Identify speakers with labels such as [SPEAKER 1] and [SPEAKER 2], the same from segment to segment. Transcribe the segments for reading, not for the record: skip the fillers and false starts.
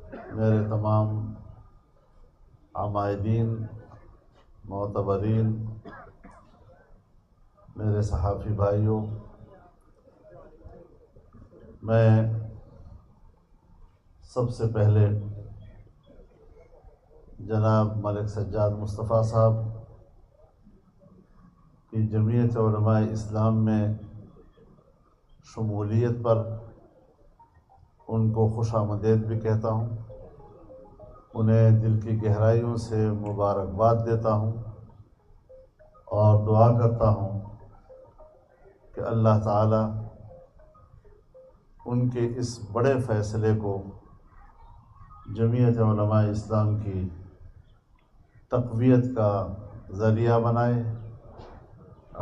[SPEAKER 1] میرے تمام عمائدین، معتبرین، میرے صحافی بھائیوں، میں سب سے پہلے جناب ملک سجاد مصطفیٰ صاحب کی جمعیت علماء اسلام میں شمولیت پر ان کو خوش آمدید بھی کہتا ہوں، انہیں دل کی گہرائیوں سے مبارکباد دیتا ہوں اور دعا کرتا ہوں کہ اللہ تعالی ان کے اس بڑے فیصلے کو جمعیت علماء اسلام کی تقویت کا ذریعہ بنائے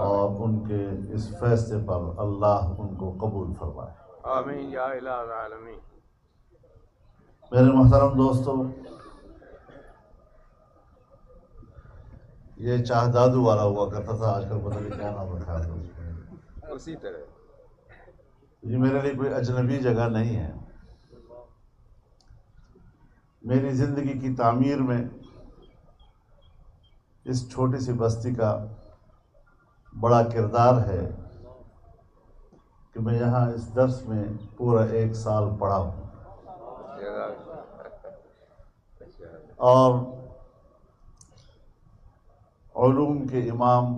[SPEAKER 1] اور ان کے اس فیصلے پر اللہ ان کو قبول فرمائے،
[SPEAKER 2] آمین یا الہ العالمین۔
[SPEAKER 1] میرے محترم دوستو، یہ چاہ دادو والا ہوا کرتا تھا، آج کل پتہ نہیں کیا نام رکھا ہے اس میں۔
[SPEAKER 2] اسی طرح
[SPEAKER 1] یہ میرے لیے کوئی اجنبی جگہ نہیں ہے۔ میری زندگی کی تعمیر میں اس چھوٹی سی بستی کا بڑا کردار ہے کہ میں یہاں اس درس میں پورا 1 سال پڑھا ہوں اور علوم کے امام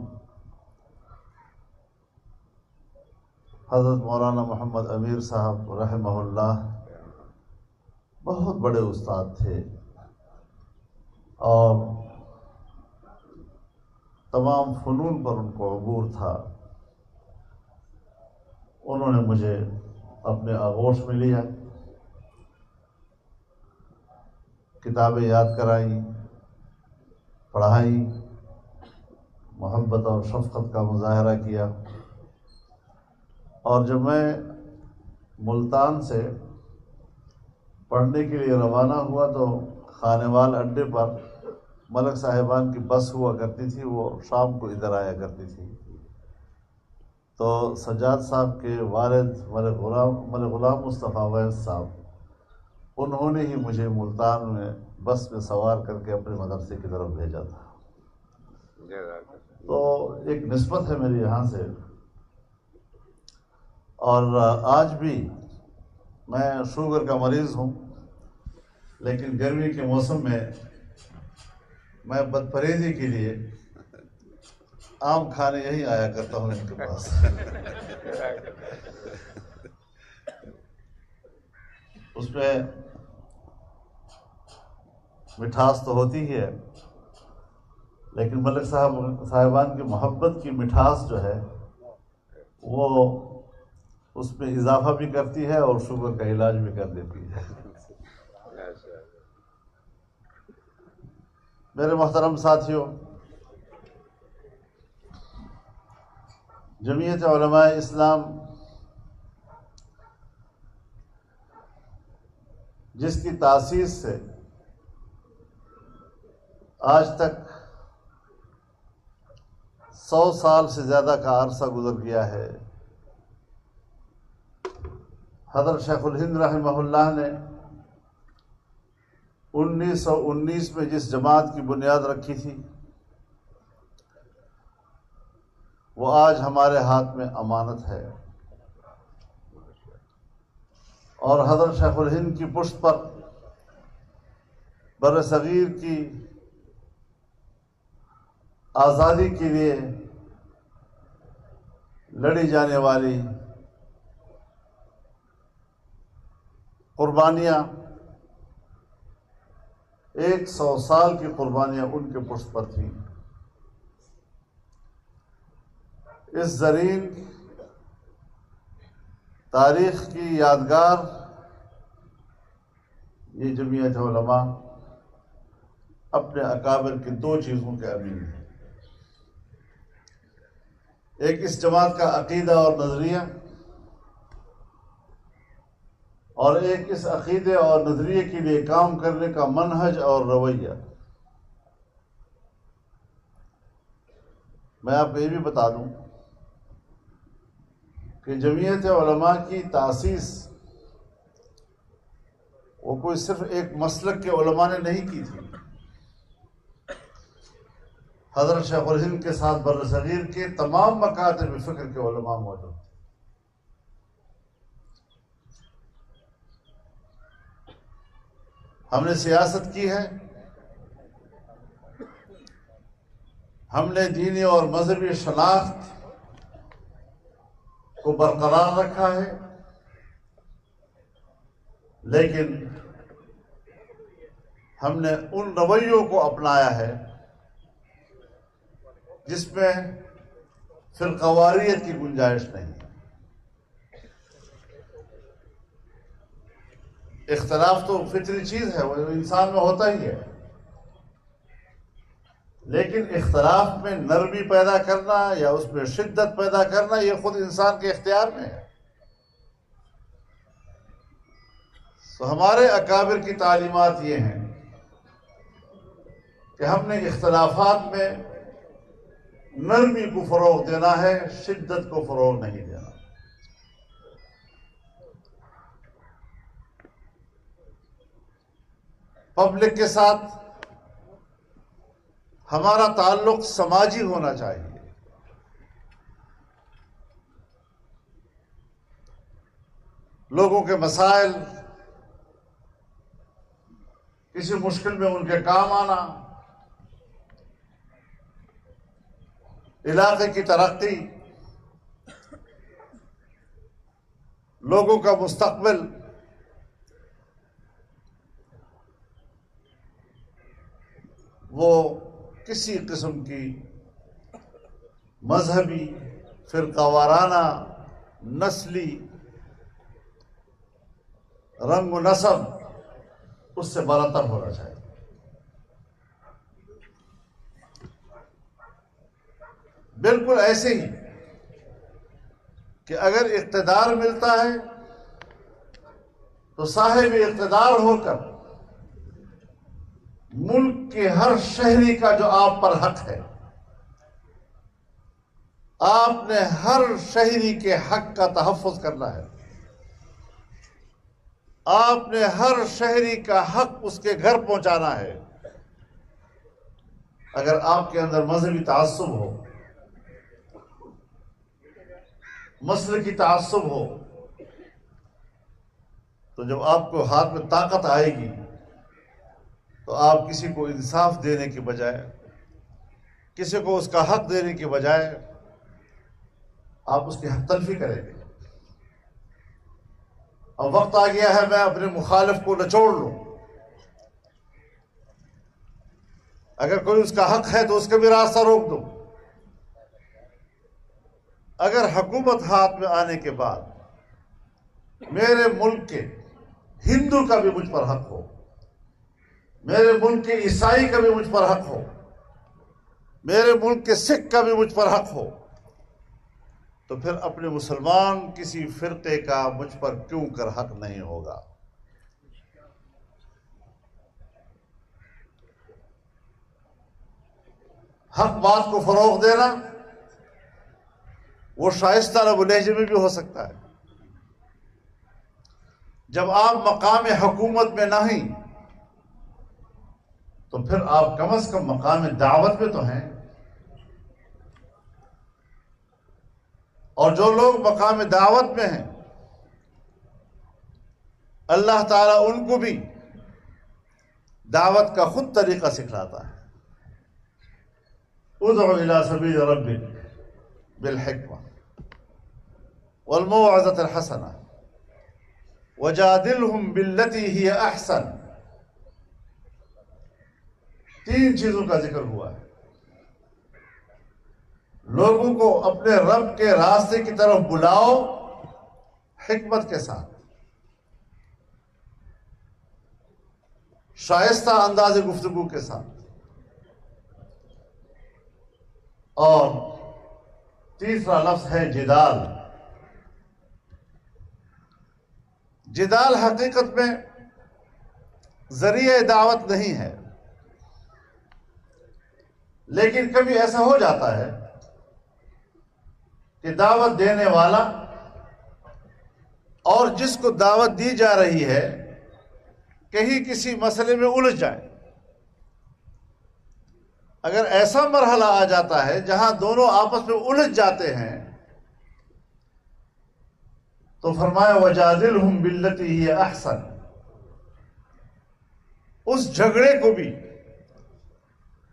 [SPEAKER 1] حضرت مولانا محمد امیر صاحب رحمہ اللہ بہت بڑے استاد تھے اور تمام فنون پر ان کو عبور تھا۔ انہوں نے مجھے اپنے آغوش میں لیا، کتابیں یاد کرائیں، پڑھائی، محبت اور شفقت کا مظاہرہ کیا، اور جب میں ملتان سے پڑھنے کے لیے روانہ ہوا تو خانیوال اڈے پر ملک صاحبان کی بس ہوا کرتی تھی، وہ شام کو ادھر آیا کرتی تھی، تو سجاد صاحب کے والد ملک غلام مصطفیٰ ویس صاحب، انہوں نے ہی مجھے ملتان میں بس میں سوار کر کے اپنے مدرسے کی طرف بھیجا تھا۔ تو ایک نسبت ہے میری یہاں سے، اور آج بھی میں شوگر کا مریض ہوں، لیکن گرمی کے موسم میں میں بدپریزی کے لیے آم کھانے یہی آیا کرتا ہوں ان کے پاس۔ اس میں مٹھاس تو ہوتی ہی ہے، لیکن ملک صاحبان کی محبت کی مٹھاس جو ہے وہ اس میں اضافہ بھی کرتی ہے اور شوگر کا علاج بھی کر دیتی ہے۔ میرے محترم ساتھیوں، جمعیت علماء اسلام جس کی تاسیس سے آج تک 100 سال سے زیادہ کا عرصہ گزر گیا ہے، حضرت شیخ الہند رحمہ اللہ نے 1919 میں جس جماعت کی بنیاد رکھی تھی وہ آج ہمارے ہاتھ میں امانت ہے، اور حضرت شیخ الہند کی پشت پر بر صغیر کی آزادی کے لیے لڑی جانے والی قربانیاں، 100 سال کی قربانیاں ان کے پشت پر تھیں۔ اس زرین تاریخ کی یادگار یہ جمعیت علماء اپنے اکابر کی 2 چیزوں کے امین ہیں، ایک اس جماعت کا عقیدہ اور نظریہ، اور ایک اس عقیدے اور نظریے کے لیے کام کرنے کا منہج اور رویہ۔ میں آپ کو یہ بھی بتا دوں کہ جمعیت علماء کی تاسیس وہ کوئی صرف ایک مسلک کے علماء نے نہیں کی تھی. حضرت شیخ الہند کے ساتھ بر صغیر کے تمام مکاتب فکر کے علماء موجود تھے. ہم نے سیاست کی ہے، ہم نے دینی اور مذہبی شناخت کو برقرار رکھا ہے، لیکن ہم نے ان رویوں کو اپنایا ہے جس میں فرقواریت کی گنجائش نہیں. اختلاف تو فطری چیز ہے، وہ انسان میں ہوتا ہی ہے، لیکن اختلاف میں نرمی پیدا کرنا یا اس میں شدت پیدا کرنا یہ خود انسان کے اختیار میں ہے. تو ہمارے اکابر کی تعلیمات یہ ہیں کہ ہم نے اختلافات میں نرمی کو فروغ دینا ہے، شدت کو فروغ نہیں دینا. پبلک کے ساتھ ہمارا تعلق سماجی ہونا چاہیے. لوگوں کے مسائل، کسی مشکل میں ان کے کام آنا، علاقے کی ترقی، لوگوں کا مستقبل، وہ کسی قسم کی مذہبی، فرقہ وارانہ، نسلی رنگ و نسب اس سے برتر ہونا چاہیے. بالکل ایسے ہی کہ اگر اقتدار ملتا ہے تو صاحب اقتدار ہو کر ملک کے ہر شہری کا جو آپ پر حق ہے، آپ نے ہر شہری کے حق کا تحفظ کرنا ہے. آپ نے ہر شہری کا حق اس کے گھر پہنچانا ہے. اگر آپ کے اندر مذہبی تعصب ہو، مسلکی تعصب ہو، تو جب آپ کو ہاتھ میں طاقت آئے گی تو آپ کسی کو انصاف دینے کے بجائے، کسی کو اس کا حق دینے کے بجائے آپ اس کی حق تلفی کریں گے. اب وقت آ گیا ہے میں اپنے مخالف کو نچوڑ لوں. اگر کوئی اس کا حق ہے تو اس کا بھی راستہ روک دو. اگر حکومت ہاتھ میں آنے کے بعد میرے ملک کے ہندو کا بھی مجھ پر حق ہو، میرے ملک کے عیسائی کا بھی مجھ پر حق ہو، میرے ملک کے سکھ کا بھی مجھ پر حق ہو، تو پھر اپنے مسلمان کسی فرقے کا مجھ پر کیوں کر حق نہیں ہوگا؟ حق بات کو فروغ دینا وہ شائستہ لب و لہجے میں بھی ہو سکتا ہے. جب آپ مقام حکومت میں نہیں تو پھر آپ کم از کم مقام دعوت میں تو ہیں. اور جو لوگ مقام دعوت میں ہیں اللہ تعالیٰ ان کو بھی دعوت کا خود طریقہ سکھلاتا ہے. ادعو الى سبیل ربک بالحکمہ والموعظۃ الحسنہ وجادلہم باللتی ہی احسن. 3 چیزوں کا ذکر ہوا ہے. لوگوں کو اپنے رب کے راستے کی طرف بلاؤ حکمت کے ساتھ، شائستہ انداز گفتگو کے ساتھ، اور تیسرا لفظ ہے جدال. جدال حقیقت میں ذریعہ دعوت نہیں ہے، لیکن کبھی ایسا ہو جاتا ہے کہ دعوت دینے والا اور جس کو دعوت دی جا رہی ہے کہیں کسی مسئلے میں الجھ جائیں. اگر ایسا مرحلہ آ جاتا ہے جہاں دونوں آپس میں الجھ جاتے ہیں تو فرمایا وَجَادِلْهُمْ بِالَّتِي هِيَ أَحْسَنُ، اس جھگڑے کو بھی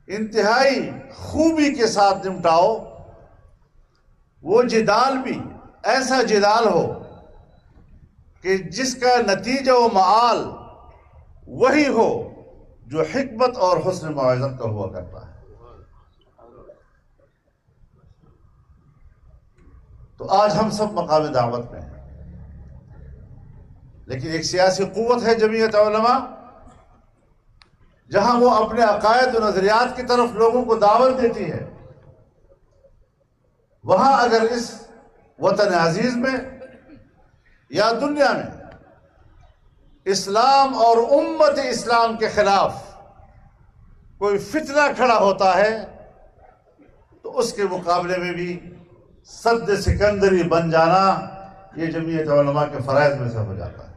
[SPEAKER 1] انتہائی خوبی کے ساتھ نمٹاؤ. وہ جدال بھی ایسا جدال ہو کہ جس کا نتیجہ و معال وہی ہو جو حکمت اور حسن موعظت کا ہوا کرتا ہے. تو آج ہم سب مقام دعوت میں ہیں، لیکن ایک سیاسی قوت ہے جمعیت علماء، جہاں وہ اپنے عقائد و نظریات کی طرف لوگوں کو دعوت دیتی ہے. وہاں اگر اس وطن عزیز میں یا دنیا میں اسلام اور امت اسلام کے خلاف کوئی فتنہ کھڑا ہوتا ہے تو اس کے مقابلے میں بھی سد سکندری بن جانا یہ جمعیت علماء کے فرائض میں سے ہو جاتا ہے.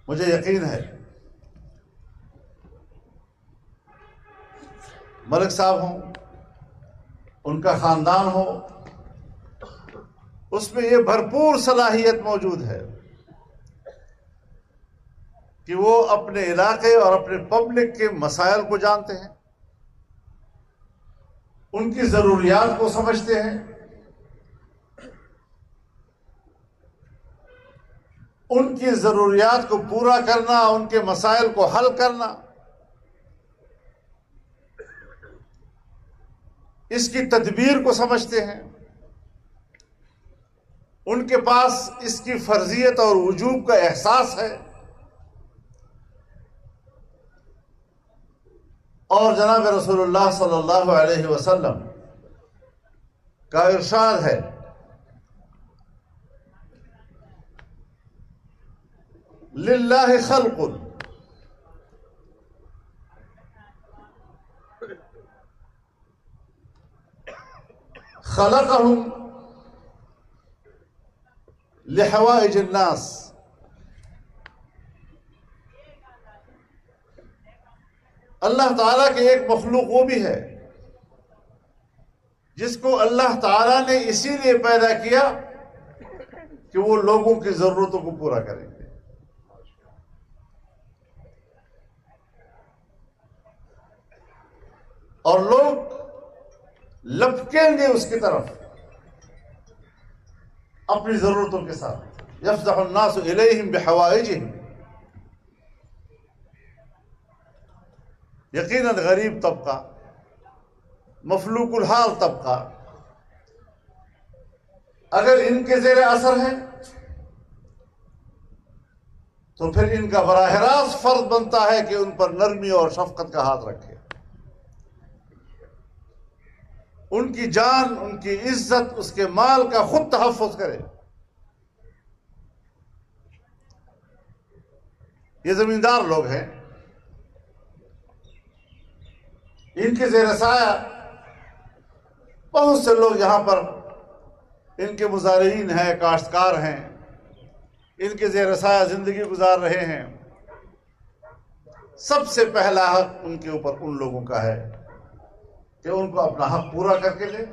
[SPEAKER 1] مجھے یقین ہے ملک صاحب ہوں، ان کا خاندان ہو، اس میں یہ بھرپور صلاحیت موجود ہے کہ وہ اپنے علاقے اور اپنے پبلک کے مسائل کو جانتے ہیں، ان کی ضروریات کو سمجھتے ہیں، ان کی ضروریات کو پورا کرنا، ان کے مسائل کو حل کرنا، اس کی تدبیر کو سمجھتے ہیں. ان کے پاس اس کی فرضیت اور وجوب کا احساس ہے. اور جناب رسول اللہ صلی اللہ علیہ وسلم کا ارشاد ہے للہ خلق خلقهم لحوائج الناس. اللہ تعالیٰ کے ایک مخلوق وہ بھی ہے جس کو اللہ تعالیٰ نے اسی لیے پیدا کیا کہ وہ لوگوں کی ضرورتوں کو پورا کریں گے. اور لوگ لپکیں گے اس کی طرف اپنی ضرورتوں کے ساتھ. یفزع الناس الیہم بحوائجہم. یقیناً غریب طبقہ، مفلوق الحال طبقہ اگر ان کے زیر اثر ہے تو پھر ان کا براہ راست فرض بنتا ہے کہ ان پر نرمی اور شفقت کا ہاتھ رکھے، ان کی جان، ان کی عزت، اس کے مال کا خود تحفظ کرے. یہ زمیندار لوگ ہیں، ان کے زیر سایہ بہت سے لوگ یہاں پر ان کے مزارعین ہیں، کاشتکار ہیں، ان کے زیر سایہ زندگی گزار رہے ہیں. سب سے پہلا حق ان کے اوپر ان لوگوں کا ہے کہ ان کو اپنا حق پورا کر کے لے.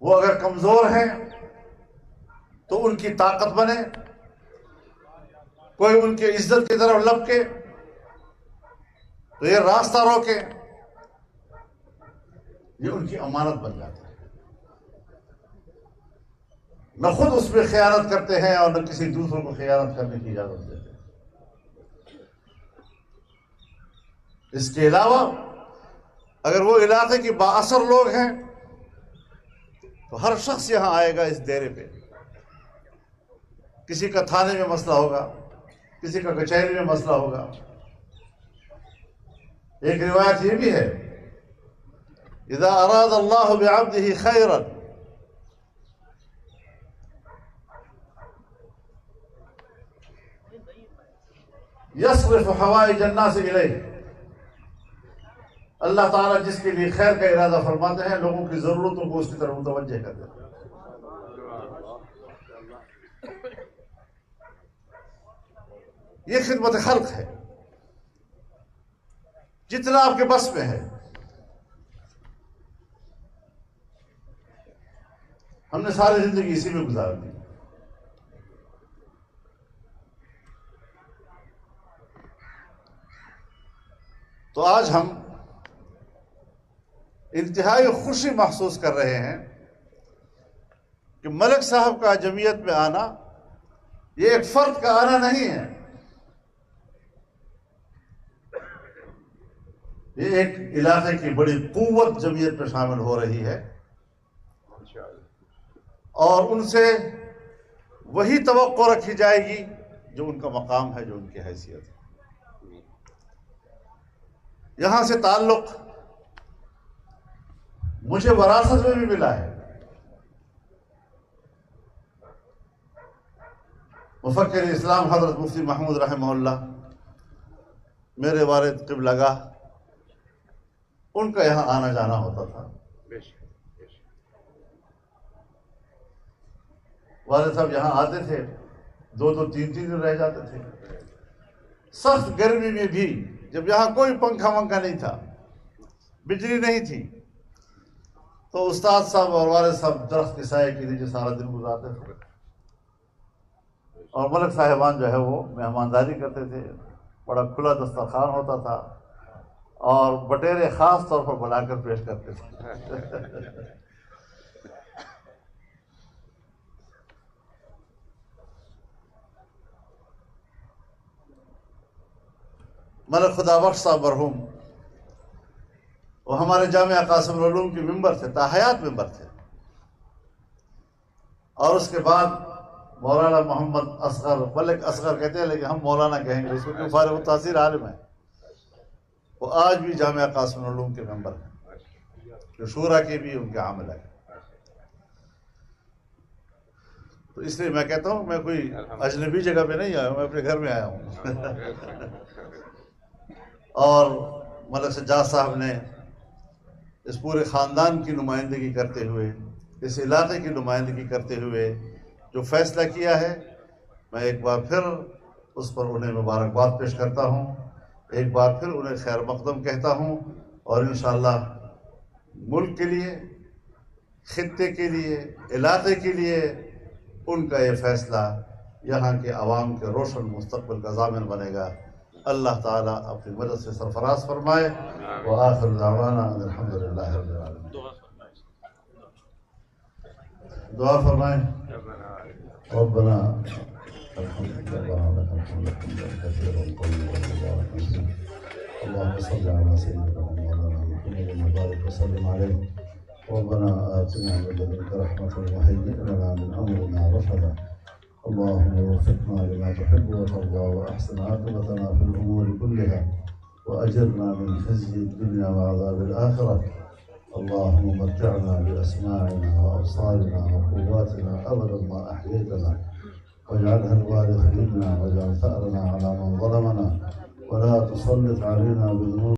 [SPEAKER 1] وہ اگر کمزور ہیں تو ان کی طاقت بنے، کوئی ان کی عزت کی طرف لپکے تو یہ راستہ روکے، یہ ان کی امانت بن جاتی ہے. نہ خود اس میں خیانت کرتے ہیں اور نہ کسی دوسروں کو خیانت کرنے کی اجازت دیتے ہیں. اس کے علاوہ اگر وہ علاقے کی بااثر لوگ ہیں تو ہر شخص یہاں آئے گا اس ڈیرے پہ. کسی کا تھانے میں مسئلہ ہوگا، کسی کا کچہری میں مسئلہ ہوگا. ایک روایت یہ بھی ہے اذا اراد اللہ بعبدہ خیرا یصرف حوائج الناس الیہ. اللہ تعالیٰ جس کے لیے خیر کا ارادہ فرماتے ہیں لوگوں کی ضرورتوں کو اس کی طرف متوجہ کر دیتے ہیں. یہ خدمت خلق ہے، جتنا آپ کے بس میں ہے۔ ہم نے ساری زندگی اسی میں گزار دی۔ تو آج ہم انتہائی خوشی محسوس کر رہے ہیں کہ ملک صاحب کا جمعیت میں آنا یہ ایک فرد کا آنا نہیں ہے، یہ ایک علاقے کی بڑی قوت جمعیت میں شامل ہو رہی ہے، اور ان سے وہی توقع رکھی جائے گی جو ان کا مقام ہے، جو ان کی حیثیت ہے۔ یہاں سے تعلق مجھے وراثت میں بھی ملا ہے۔ مفکر اسلام حضرت مفتی محمود رحمہ اللہ، میرے والد قبلہ گاہ، ان کا یہاں آنا جانا ہوتا تھا۔ والد صاحب یہاں آتے تھے، 2-2 3-3 دن رہ جاتے تھے۔ سخت گرمی میں بھی، جب یہاں کوئی پنکھا ونکھا نہیں تھا، بجلی نہیں تھی، تو استاد صاحب اور والد صاحب درخت کے سائے کے نیچے سارا دن گزارتے تھے، اور ملک صاحبان جو ہے وہ مہمانداری کرتے تھے۔ بڑا کھلا دسترخوان ہوتا تھا، اور بٹیرے خاص طور پر بنا کر پیش کرتے تھے۔ ملک خدا بخش صاحب مرحوم، وہ ہمارے جامعہ قاسم العلوم کے ممبر تھے، تاحیات ممبر تھے، اور اس کے بعد مولانا محمد اصغر، ملک اصغر کہتے ہیں لیکن ہم مولانا کہیں گے اس کو، کیوں فارغ التاثیر عالم ہے، وہ آج بھی جامعہ قاسم العلوم کے ممبر ہیں، جو شورا کے بھی ان کے عامل ہیں۔ تو اس لیے میں کہتا ہوں میں کوئی اجنبی جگہ پہ نہیں آیا ہوں، میں اپنے گھر میں آیا ہوں۔ اور ملک سجاد صاحب نے اس پورے خاندان کی نمائندگی کرتے ہوئے، اس علاقے کی نمائندگی کرتے ہوئے جو فیصلہ کیا ہے، میں ایک بار پھر اس پر انہیں مبارکباد پیش کرتا ہوں، ایک بار پھر انہیں خیر مقدم کہتا ہوں، اور انشاءاللہ ملک کے لیے، خطے کے لیے، علاقے کے لیے ان کا یہ فیصلہ یہاں کے عوام کے روشن مستقبل کا ضامن بنے گا۔ اللہ تعالیٰ اپنی مدد سے سرفراز فرمائے۔ وآخر دعوانا ان الحمدللہ رب العالمین۔ دعا فرمائیں۔ ربنا الحمد لله لك الحمد حمدا كثيرا طيبا مباركا فيه، اللهم صل على سيدنا مولانا محمد وبارك وسلم عليه. ربنا آتنا من لدنك رحمة وهيئ لنا من أمرنا رشدا. اللهم وفقنا لما تحب وترضى، وأحسن عاقبتنا في الأمور كلها، وأجرنا من خزي الدنيا وعذاب الآخرة. اللهم متعنا بأسماعنا وأبصارنا وقواتنا أبدا ما أحييتنا، واجعلها الوارث منا، واجعل ثأرنا على من ظلمنا، ولا تسلط علينا بذنوبنا